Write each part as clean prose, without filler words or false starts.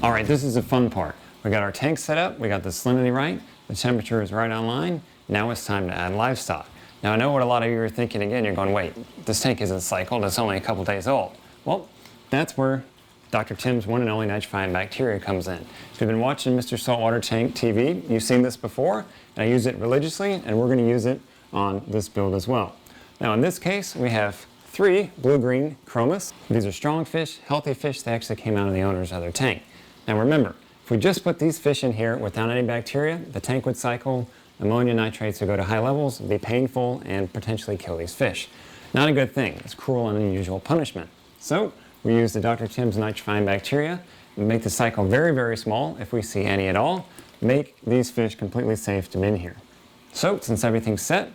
All right, this is the fun part. We got our tank set up, we got the salinity right, the temperature is right on line. Now it's time to add livestock. Now I know what a lot of you are thinking again, you're going, wait, this tank isn't cycled, it's only a couple days old. Well, that's where Dr. Tim's one and only nitrifying bacteria comes in. If you've been watching Mr. Saltwater Tank TV, you've seen this before, and I use it religiously, and we're gonna use it on this build as well. Now in this case, we have 3 blue-green chromis. These are strong fish, healthy fish that actually came out of the owner's other tank. Now remember, if we just put these fish in here without any bacteria, the tank would cycle, ammonia nitrates would go to high levels, be painful, and potentially kill these fish. Not a good thing. It's cruel and unusual punishment. So we use the Dr. Tim's nitrifying bacteria and make the cycle very, very small, if we see any at all, make these fish completely safe to be in here. So since everything's set,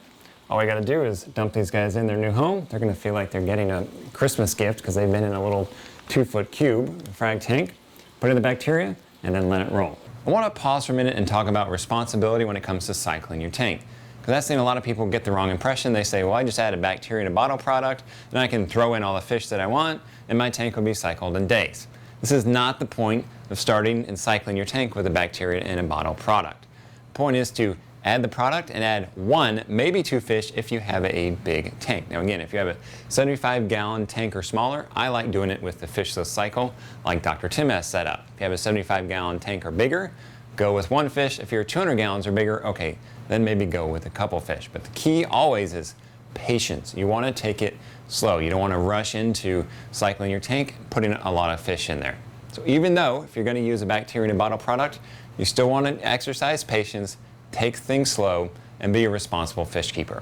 all we gotta do is dump these guys in their new home. They're gonna feel like they're getting a Christmas gift because they've been in a little 2-foot cube, frag tank, put in the bacteria, and then let it roll. I wanna pause for a minute and talk about responsibility when it comes to cycling your tank. Because that's the thing a lot of people get the wrong impression. They say, well, I just added bacteria in a bottle product, and I can throw in all the fish that I want, and my tank will be cycled in days. This is not the point of starting and cycling your tank with a bacteria in a bottle product. The point is to add the product and add 1, maybe 2 fish if you have a big tank. Now again, if you have a 75-gallon tank or smaller, I like doing it with the fishless cycle like Dr. Tim has set up. If you have a 75-gallon tank or bigger, go with 1 fish. If you're 200 gallons or bigger, okay, then maybe go with a couple fish. But the key always is patience. You want to take it slow. You don't want to rush into cycling your tank, putting a lot of fish in there. So even though if you're going to use a bacteria in a bottle product, you still want to exercise patience, take things slow, and be a responsible fish keeper.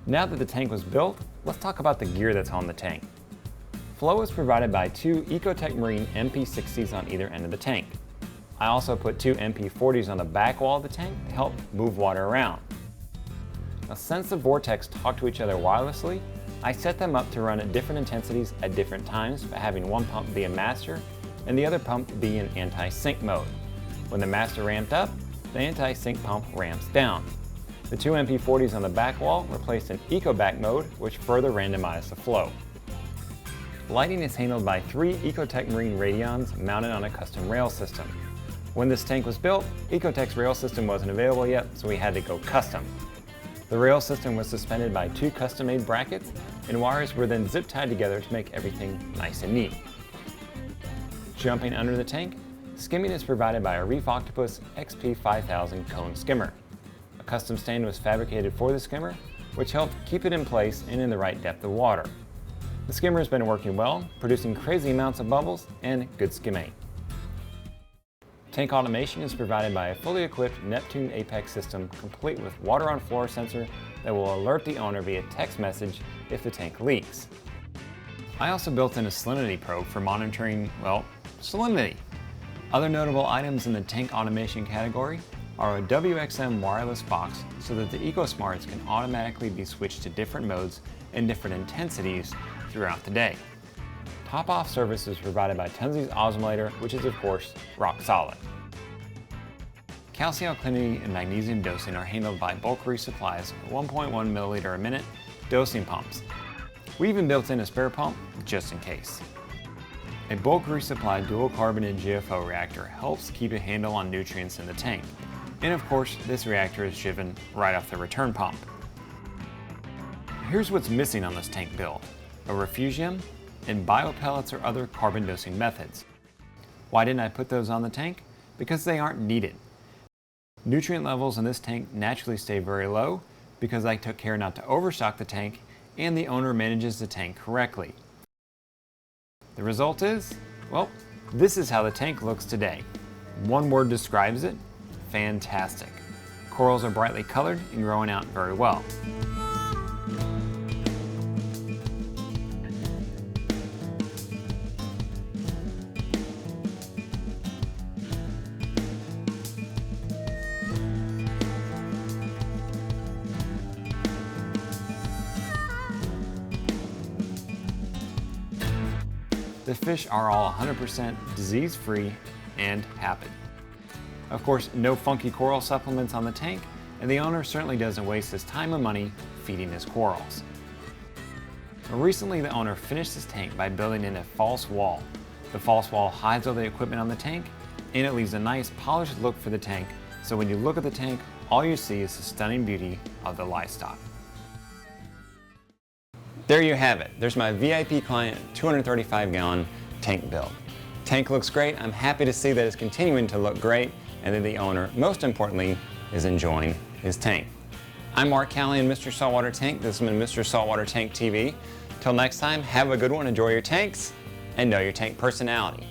Now that the tank was built, let's talk about the gear that's on the tank. Flow is provided by 2 Ecotech Marine MP60s on either end of the tank. I also put 2 MP40s on the back wall of the tank to help move water around. Now, since the vortex talk to each other wirelessly, I set them up to run at different intensities at different times by having one pump be a master and the other pump be in anti-sync mode. When the master ramped up, the anti-sync pump ramps down. The 2 MP40s on the back wall replaced an EcoBack mode, which further randomized the flow. Lighting is handled by 3 Ecotech Marine Radions mounted on a custom rail system. When this tank was built, Ecotech's rail system wasn't available yet, so we had to go custom. The rail system was suspended by 2 custom-made brackets, and wires were then zip-tied together to make everything nice and neat. Jumping under the tank, skimming is provided by a Reef Octopus XP5000 cone skimmer. A custom stand was fabricated for the skimmer, which helped keep it in place and in the right depth of water. The skimmer has been working well, producing crazy amounts of bubbles and good skimming. Tank automation is provided by a fully equipped Neptune Apex system complete with water on floor sensor that will alert the owner via text message if the tank leaks. I also built in a salinity probe for monitoring, well, salinity. Other notable items in the tank automation category are a WXM wireless box so that the EcoSmarts can automatically be switched to different modes and different intensities throughout the day. Top-off service is provided by Tunzi's osmolator, which is of course rock solid. Calcium alkalinity and magnesium dosing are handled by bulk resupplies of 1.1 milliliter a minute dosing pumps. We even built in a spare pump just in case. A bulk resupply dual carbonate GFO reactor helps keep a handle on nutrients in the tank. And of course, this reactor is driven right off the return pump. Here's what's missing on this tank build: a refugium and biopellets or other carbon dosing methods. Why didn't I put those on the tank? Because they aren't needed. Nutrient levels in this tank naturally stay very low because I took care not to overstock the tank and the owner manages the tank correctly. The result is, well, this is how the tank looks today. One word describes it: fantastic. Corals are brightly colored and growing out very well. The fish are all 100% disease-free and happy. Of course, no funky coral supplements on the tank, and the owner certainly doesn't waste his time and money feeding his corals. Recently, the owner finished his tank by building in a false wall. The false wall hides all the equipment on the tank, and it leaves a nice polished look for the tank, so when you look at the tank, all you see is the stunning beauty of the livestock. There you have it. There's my VIP client 235-gallon tank build. Tank looks great. I'm happy to see that it's continuing to look great and that the owner, most importantly, is enjoying his tank. I'm Mark Callion, Mr. Saltwater Tank. This has been Mr. Saltwater Tank TV. Till next time, have a good one, enjoy your tanks, and know your tank personality.